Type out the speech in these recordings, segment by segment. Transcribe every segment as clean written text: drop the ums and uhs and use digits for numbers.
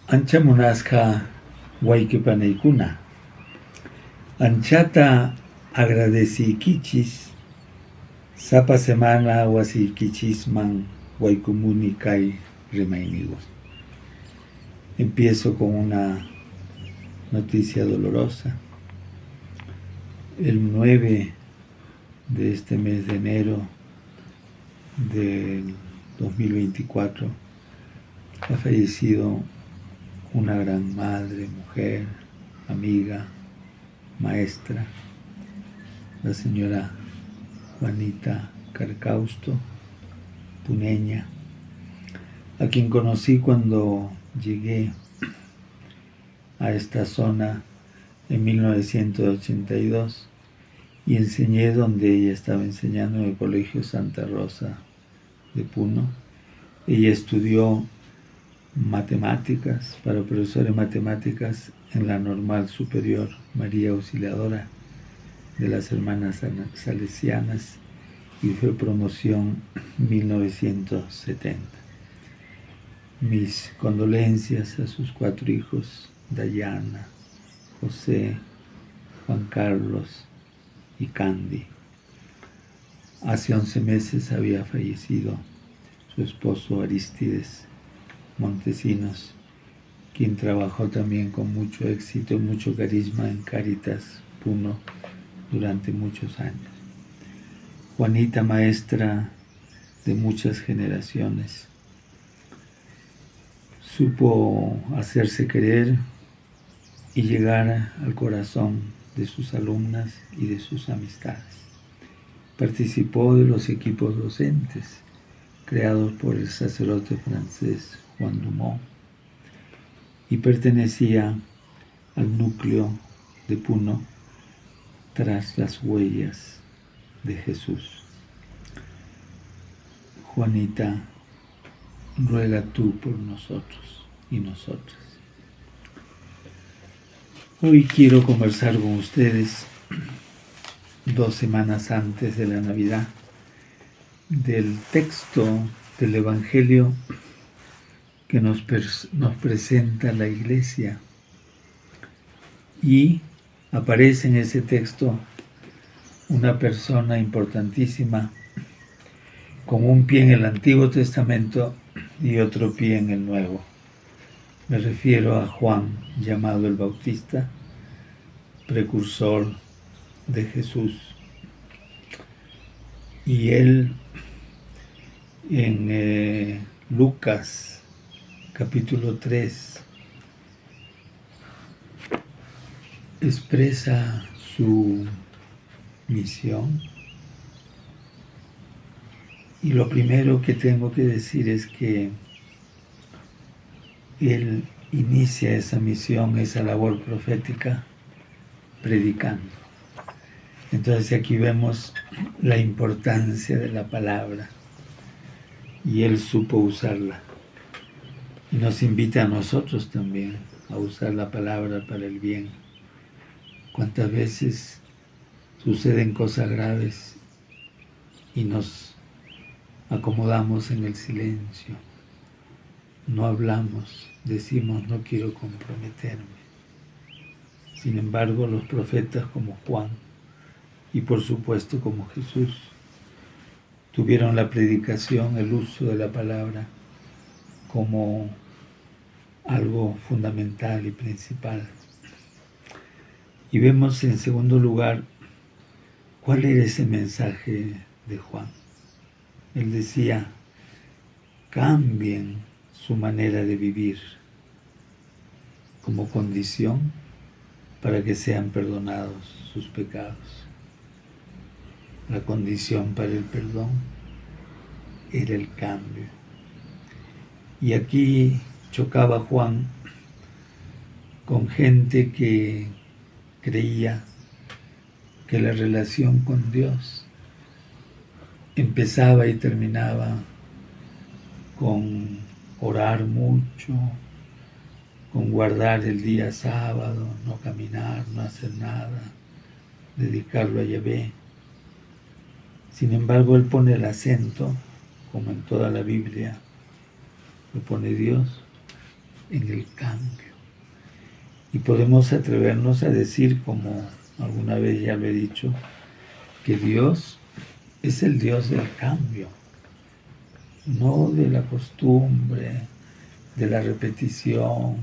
Anchamunasqa wayqipanaykuna, anchata agradeciykichis sapa semana wasiykichisman waykumuni kay rimayniwan. Empiezo con una noticia dolorosa. El 9 de este mes de enero del 2024 ha fallecido una gran madre, mujer, amiga, maestra, la señora Juanita Carcausto, puneña, a quien conocí cuando llegué a esta zona en 1982 y enseñé donde ella estaba enseñando, en el Colegio Santa Rosa de Puno. Ella estudió matemáticas, para profesor de matemáticas en la Normal Superior María Auxiliadora de las Hermanas Salesianas y fue promoción 1970. Mis condolencias a sus 4 hijos, Dayana, José, Juan Carlos y Candy. Hace 11 meses había fallecido su esposo Aristides Montesinos, quien trabajó también con mucho éxito y mucho carisma en Cáritas Puno durante muchos años. Juanita, maestra de muchas generaciones, supo hacerse querer y llegar al corazón de sus alumnas y de sus amistades. Participó de los equipos docentes creados por el sacerdote francés Juan Dumont y pertenecía al núcleo de Puno tras las huellas de Jesús. Juanita, ruega tú por nosotros y nosotras. Hoy quiero conversar con ustedes 2 semanas antes de la Navidad del texto del Evangelio que nos presenta la Iglesia, y aparece en ese texto una persona importantísima con un pie en el Antiguo Testamento y otro pie en el Nuevo. Me refiero a Juan, llamado el Bautista, precursor de Jesús. Y él en Lucas capítulo 3 expresa su misión. Y lo primero que tengo que decir es que él inicia esa misión, esa labor profética, predicando. Entonces aquí vemos la importancia de la palabra y él supo usarla. Y nos invita a nosotros también a usar la palabra para el bien. ¿Cuántas veces suceden cosas graves y nos acomodamos en el silencio? No hablamos, decimos no quiero comprometerme. Sin embargo, los profetas como Juan y por supuesto como Jesús tuvieron la predicación, el uso de la palabra como algo fundamental y principal. Y vemos en segundo lugar cuál era ese mensaje de Juan. Él decía, cambien su manera de vivir como condición para que sean perdonados sus pecados. La condición para el perdón era el cambio. Y aquí chocaba Juan con gente que creía que la relación con Dios empezaba y terminaba con orar mucho, con guardar el día sábado, no caminar, no hacer nada, dedicarlo a Yahvé. Sin embargo, él pone el acento, como en toda la Biblia, lo pone Dios, en el cambio. Y podemos atrevernos a decir, como alguna vez ya lo he dicho, que Dios es el Dios del cambio, no de la costumbre, de la repetición,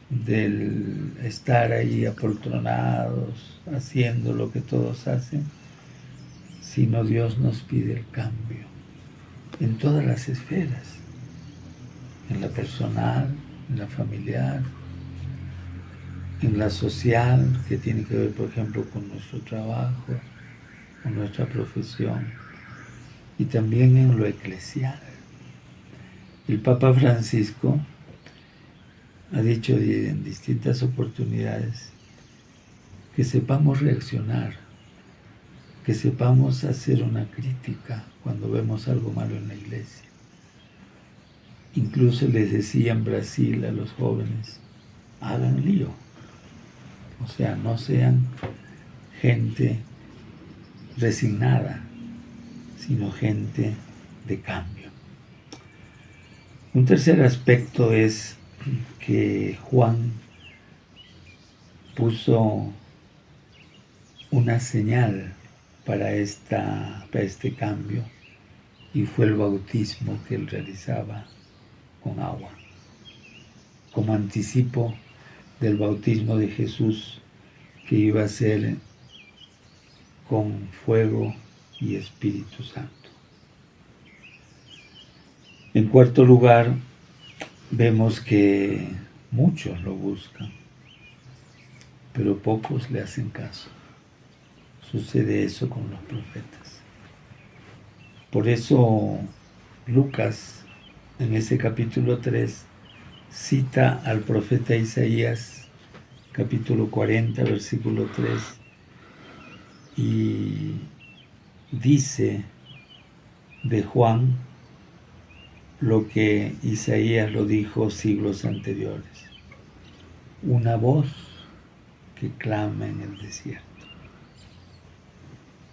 del estar ahí apoltronados, haciendo lo que todos hacen, sino Dios nos pide el cambio en todas las esferas, en la personal, en la familiar, en la social, que tiene que ver, por ejemplo, con nuestro trabajo, con nuestra profesión, y también en lo eclesial. El Papa Francisco ha dicho en distintas oportunidades que sepamos reaccionar, que sepamos hacer una crítica cuando vemos algo malo en la iglesia. Incluso les decía en Brasil a los jóvenes, hagan lío. O sea, no sean gente resignada, sino gente de cambio. Un tercer aspecto es que Juan puso una señal para este cambio, y fue el bautismo que él realizaba con agua, como anticipo del bautismo de Jesús, que iba a ser con fuego y Espíritu Santo. En cuarto lugar, vemos que muchos lo buscan, pero pocos le hacen caso. Sucede eso con los profetas. Por eso Lucas, en ese capítulo 3, cita al profeta Isaías, capítulo 40, versículo 3, y dice de Juan lo que Isaías lo dijo siglos anteriores: una voz que clama en el desierto.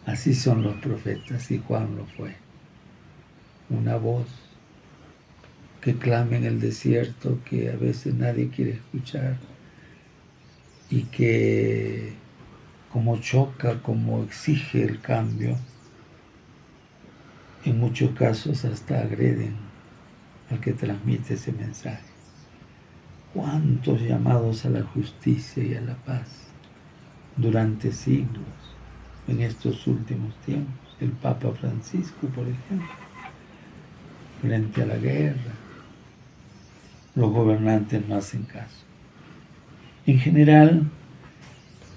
Así son los profetas, y Juan lo fue. Una voz que clama en el desierto, que a veces nadie quiere escuchar, y que como choca, como exige el cambio, en muchos casos hasta agreden al que transmite ese mensaje. ¿Cuántos llamados a la justicia y a la paz durante siglos en estos últimos tiempos? El Papa Francisco, por ejemplo, frente a la guerra. Los gobernantes no hacen caso. En general,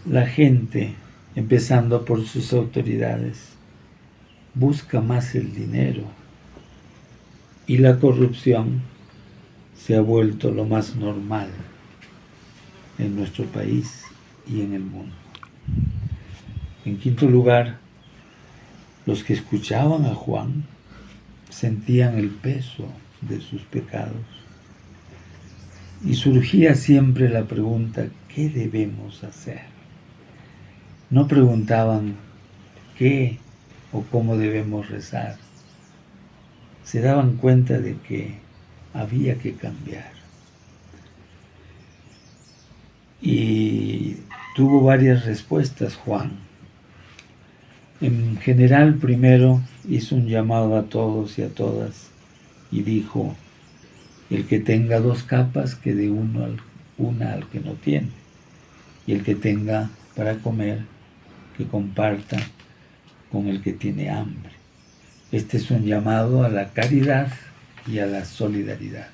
la gente, empezando por sus autoridades, busca más el dinero, y la corrupción se ha vuelto lo más normal en nuestro país y en el mundo. En quinto lugar, los que escuchaban a Juan sentían el peso de sus pecados, y surgía siempre la pregunta: ¿qué debemos hacer? No preguntaban qué o cómo debemos rezar. Se daban cuenta de que había que cambiar. Y tuvo varias respuestas Juan. En general, primero hizo un llamado a todos y a todas y dijo: el que tenga 2 capas, que dé una al que no tiene, y el que tenga para comer, que comparta con el que tiene hambre. Este es un llamado a la caridad y a la solidaridad.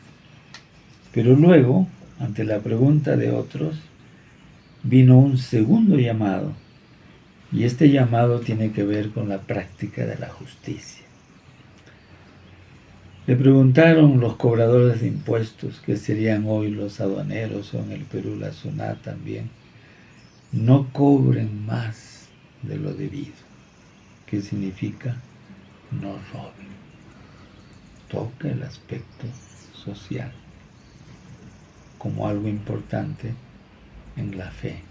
Pero luego, ante la pregunta de otros, vino un segundo llamado, y este llamado tiene que ver con la práctica de la justicia. Le preguntaron los cobradores de impuestos, que serían hoy los aduaneros, o en el Perú la SUNAT también: no cobren más de lo debido. ¿Qué significa? No roben. Toca el aspecto social como algo importante en la fe.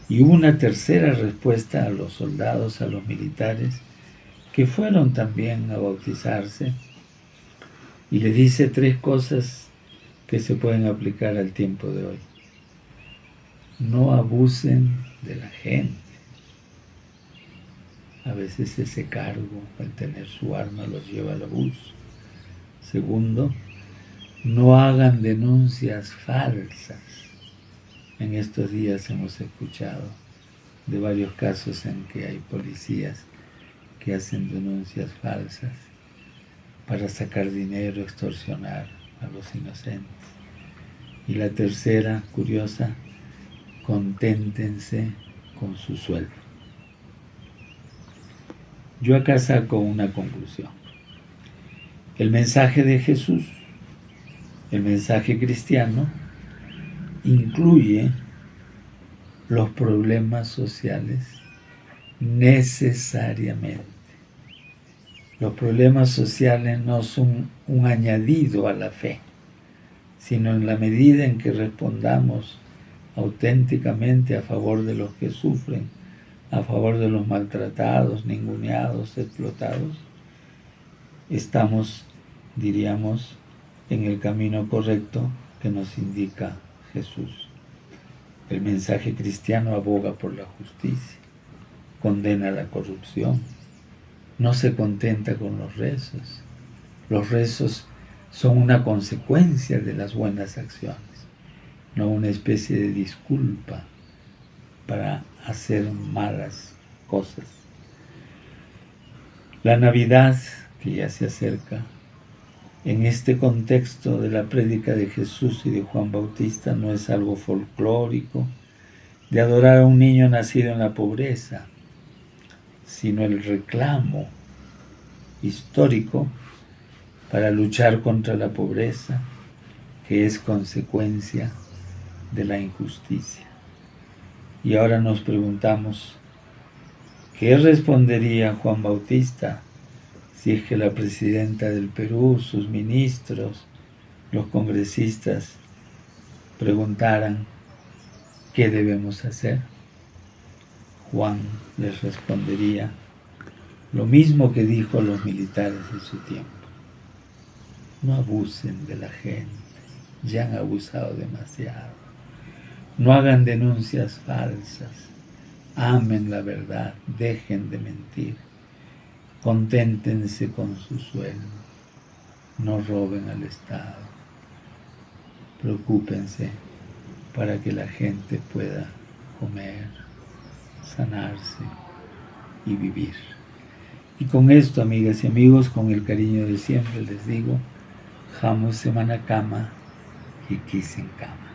Y hubo una tercera respuesta a los soldados, a los militares, que fueron también a bautizarse, y le dice 3 cosas que se pueden aplicar al tiempo de hoy. No abusen de la gente. A veces ese cargo, al tener su arma, los lleva al abuso. Segundo, no hagan denuncias falsas. En estos días hemos escuchado de varios casos en que hay policías que hacen denuncias falsas para sacar dinero, extorsionar a los inocentes. Y la tercera, curiosa, conténtense con su sueldo. Yo acá saco una conclusión. El mensaje de Jesús, el mensaje cristiano, incluye los problemas sociales necesariamente. Los problemas sociales no son un añadido a la fe, sino en la medida en que respondamos auténticamente a favor de los que sufren, a favor de los maltratados, ninguneados, explotados, estamos, diríamos, en el camino correcto que nos indica Jesús. El mensaje cristiano aboga por la justicia, condena la corrupción, no se contenta con los rezos. Los rezos son una consecuencia de las buenas acciones, no una especie de disculpa para hacer malas cosas. La Navidad, que ya se acerca, en este contexto de la prédica de Jesús y de Juan Bautista, no es algo folclórico de adorar a un niño nacido en la pobreza, sino el reclamo histórico para luchar contra la pobreza, que es consecuencia de la injusticia. Y ahora nos preguntamos, ¿qué respondería Juan Bautista si es que la presidenta del Perú, sus ministros, los congresistas preguntaran qué debemos hacer? Juan les respondería lo mismo que dijo a los militares de su tiempo: no abusen de la gente, ya han abusado demasiado. No hagan denuncias falsas, amen la verdad, dejen de mentir, conténtense con su sueldo, no roben al Estado, preocúpense para que la gente pueda comer, sanarse y vivir. Y con esto, amigas y amigos, con el cariño de siempre les digo, Hamu Semana Kama y Kisen Kama.